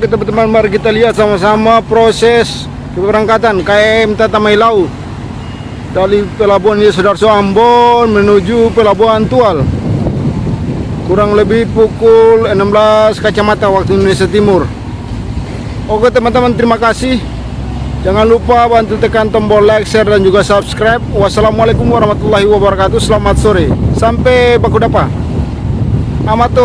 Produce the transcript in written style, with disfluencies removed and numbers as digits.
Oke teman-teman, mari kita lihat sama-sama proses keberangkatan KM TATAMAILAU dari Pelabuhan Sudarso Ambon menuju Pelabuhan Tual. Kurang lebih pukul 16 kacamata waktu Indonesia Timur. Oke teman-teman, terima kasih. Jangan lupa bantu tekan tombol like, share, dan juga subscribe. Wassalamualaikum warahmatullahi wabarakatuh. Selamat sore. Sampai baku dapa. Amato.